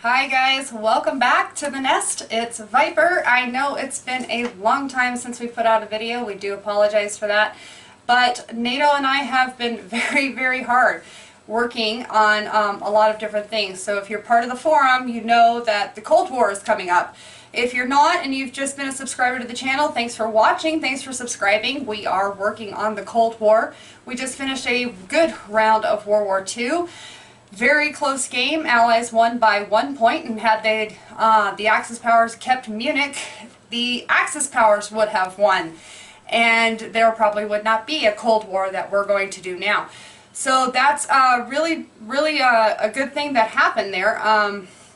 Hi guys, welcome back to the nest. It's Viper. I know it's been a long time since we put out a video. We do apologize for that. But Nato and I have been very hard working on a lot of different things. So if you're part of the forum, you know that the Cold War is coming up. If you're not and you've just been a subscriber to the channel, thanks for watching, thanks for subscribing. We are working on the Cold War. We just finished a good round of World War II. Very close game. Allies won by 1 point, and had they, the Axis powers kept Munich, the Axis powers would have won. And there probably would not be a Cold War that we're going to do now. So that's really a good thing that happened there.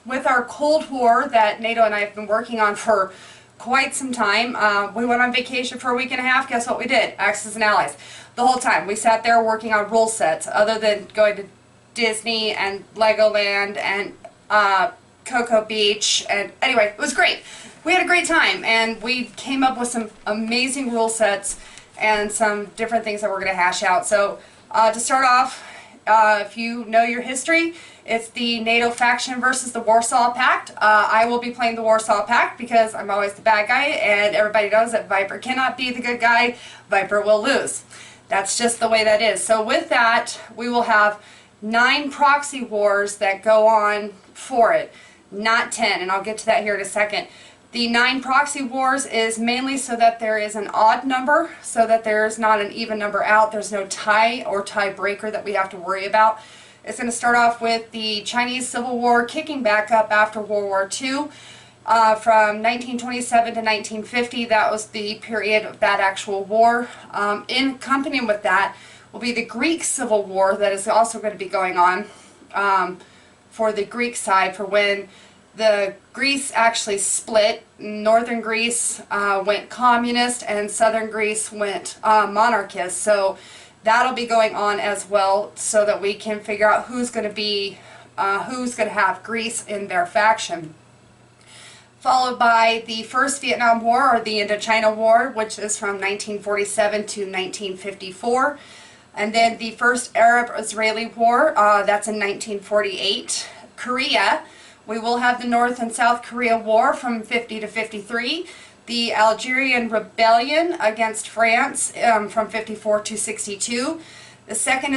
With our Cold War that Nato and I have been working on for quite some time, we went on vacation for a week and a half. Guess what we did? Axis and Allies. The whole time. We sat there working on rule sets, other than going to Disney and Legoland and Cocoa Beach, and anyway, it was great. We had a great time, and we came up with some amazing rule sets and some different things that we're going to hash out. So to start off, if you know your history, it's the NATO faction versus the Warsaw Pact. I will be playing the Warsaw Pact because I'm always the bad guy, and everybody knows that Viper cannot be the good guy. Viper will lose. That's just the way that is. So with that, we will have 9 proxy wars that go on for it, not 10, and I'll get to that here in a second. The 9 proxy wars is mainly so that there is an odd number, so that there's not an even number out. There's no tie or tiebreaker that we have to worry about. It's going to start off with the Chinese Civil War kicking back up after World War II. From 1927 to 1950, that was the period of that actual war. In accompanying with that will be the Greek Civil War that is also going to be going on for the Greek side, for when the Greece actually split. Northern Greece went communist and southern Greece went monarchist. So that'll be going on as well, so that we can figure out who's going to be, who's going to have Greece in their faction. Followed by the First Vietnam War, or the Indochina War, which is from 1947 to 1954. And then the First Arab-Israeli War, that's in 1948. Korea, we will have the North and South Korea War from 50 to 53. The Algerian Rebellion against France from 54 to 62. The Second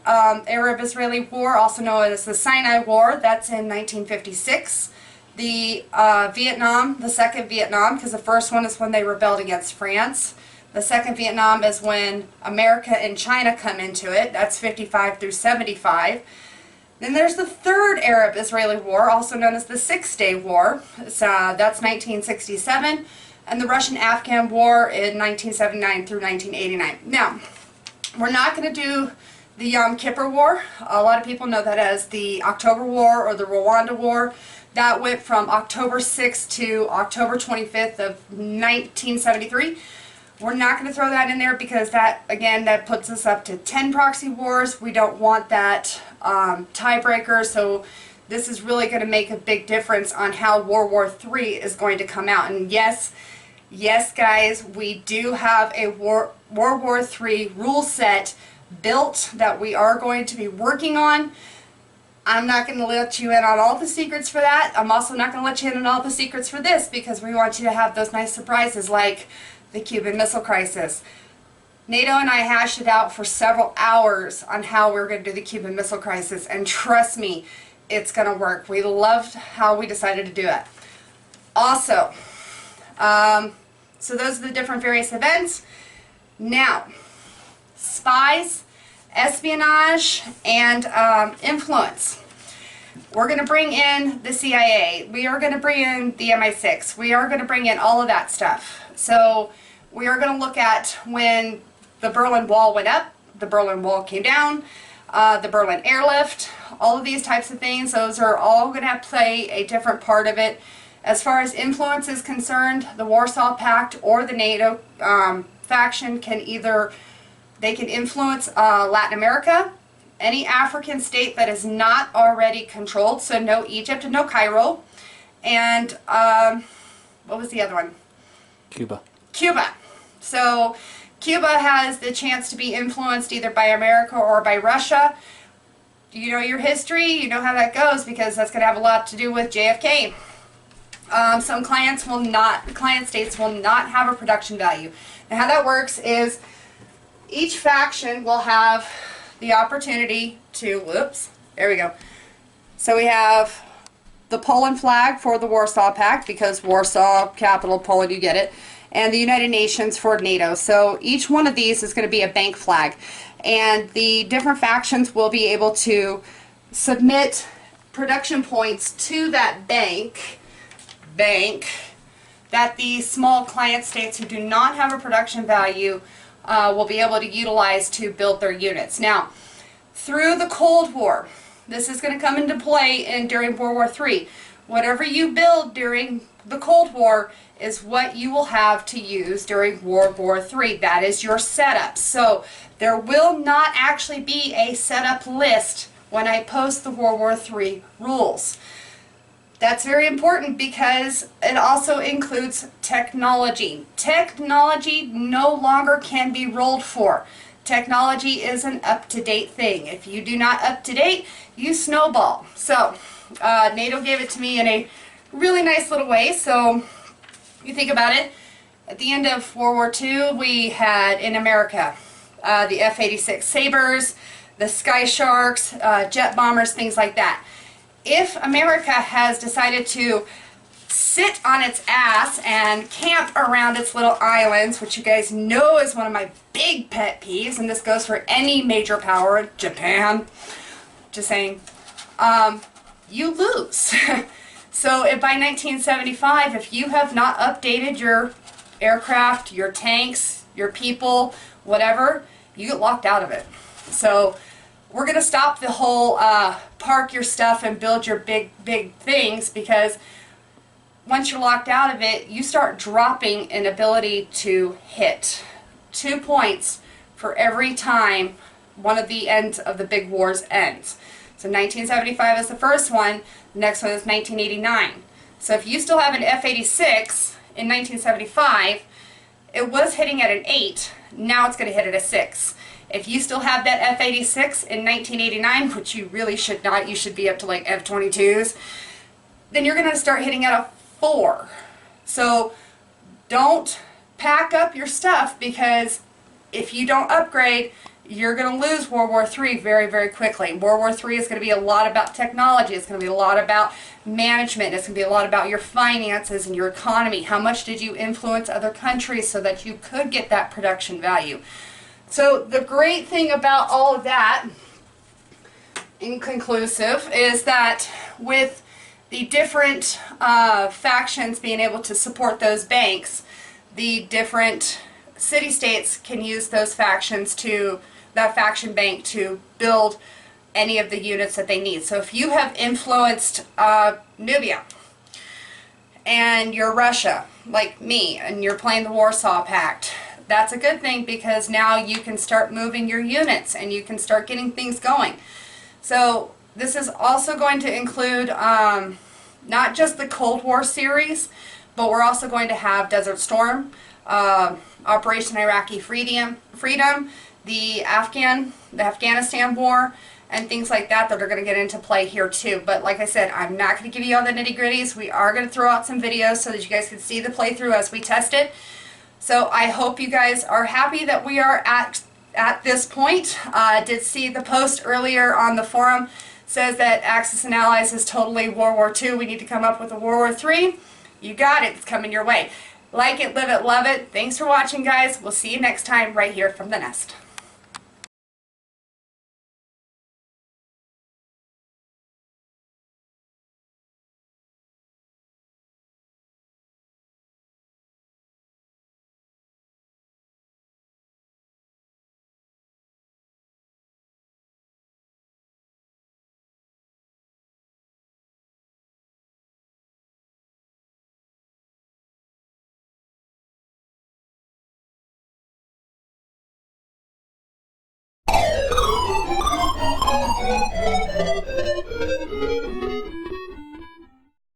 Arab-Israeli War, also known as the Sinai War, that's in 1956. The Vietnam, the Second Vietnam, because the first one is when they rebelled against France. The Second Vietnam is when America and China come into it. That's 55 through 75. Then there's the Third Arab-Israeli War, also known as the Six-Day War. That's 1967. And the Russian-Afghan War in 1979 through 1989. Now, we're not going to do the Yom Kippur War. A lot of people know that as the October War or the Rwanda War. That went from October 6th to October 25th of 1973. We're not going to throw that in there because that, again, that puts us up to 10 proxy wars. We don't want that tiebreaker, so this is really going to make a big difference on how World War III is going to come out. And yes, guys, we do have a World War III rule set built that we are going to be working on. I'm not going to let you in on all the secrets for that. I'm also not going to let you in on all the secrets for this, because we want you to have those nice surprises like the Cuban Missile Crisis. Nato and I hashed it out for several hours on how we're going to do the Cuban Missile Crisis, and trust me, it's going to work. We loved how we decided to do it. Also, so those are the different various events. Now, spies, espionage, and influence. We're going to bring in the CIA. We are going to bring in the MI6. We are going to bring in all of that stuff. So we are going to look at when the Berlin Wall went up, the Berlin Wall came down, the Berlin Airlift, all of these types of things. Those are all going to play a different part of it. As far as influence is concerned, the Warsaw Pact or the NATO faction can either, they can influence Latin America, any African state that is not already controlled, so no Egypt and no Cairo, and what was the other one? Cuba. So Cuba has the chance to be influenced either by America or by Russia. you know your history, you know how that goes, because that's going to have a lot to do with JFK. Some client states will not have a production value. And how that works is each faction will have the opportunity to, whoops, there we go. So we have the Poland flag for the Warsaw Pact, because Warsaw, capital, Poland, you get it, and the United Nations for NATO. So each one of these is going to be a bank flag, and the different factions will be able to submit production points to that bank that the small client states who do not have a production value will be able to utilize to build their units. Now, through the Cold War, this is going to come into play during World War III. Whatever you build during the Cold War is what you will have to use during World War III. That is your setup. So there will not actually be a setup list when I post the World War III rules. That's very important because it also includes technology. Technology no longer can be rolled for. Technology is an up-to-date thing. If you do not up-to-date, you snowball. So NATO gave it to me in a really nice little way. So you think about it, at the end of World War II, we had in America the F-86 Sabres, the Sky Sharks, jet bombers, things like that. If America has decided to sit on its ass and camp around its little islands, which you guys know is one of my big pet peeves, and this goes for any major power, Japan, just saying, you lose. So if by 1975, if you have not updated your aircraft, your tanks, your people, whatever, you get locked out of it. So we're going to stop the whole park your stuff and build your big things, because once you're locked out of it, you start dropping in ability to hit. 2 points for every time one of the ends of the big wars ends. So 1975 is the first one, the next one is 1989. So if you still have an F-86 in 1975, it was hitting at an 8, now it's going to hit at a 6. If you still have that F-86 in 1989, which you really should not, you should be up to like F-22s, then you're going to start hitting at a 4. So don't pack up your stuff, because if you don't upgrade, you're going to lose World War III very, very quickly. World War III is going to be a lot about technology. It's going to be a lot about management. It's going to be a lot about your finances and your economy. How much did you influence other countries so that you could get that production value? So the great thing about all of that, in conclusive, is that with the different factions being able to support those banks, the different city-states can use those factions to, that faction bank, to build any of the units that they need. So if you have influenced Nubia, and you're Russia, like me, and you're playing the Warsaw Pact, that's a good thing, because now you can start moving your units and you can start getting things going. So this is also going to include not just the Cold War series, but we're also going to have Desert Storm, Operation Iraqi Freedom, the Afghanistan War, and things like that that are going to get into play here too. But like I said, I'm not going to give you all the nitty-gritties. We are going to throw out some videos so that you guys can see the playthrough as we test it. So I hope you guys are happy that we are at this point. I did see the post earlier on the forum, says that Axis and Allies is totally World War II. We need to come up with a World War III. You got it. It's coming your way. Like it, live it, love it. Thanks for watching, guys. We'll see you next time right here from the Nest.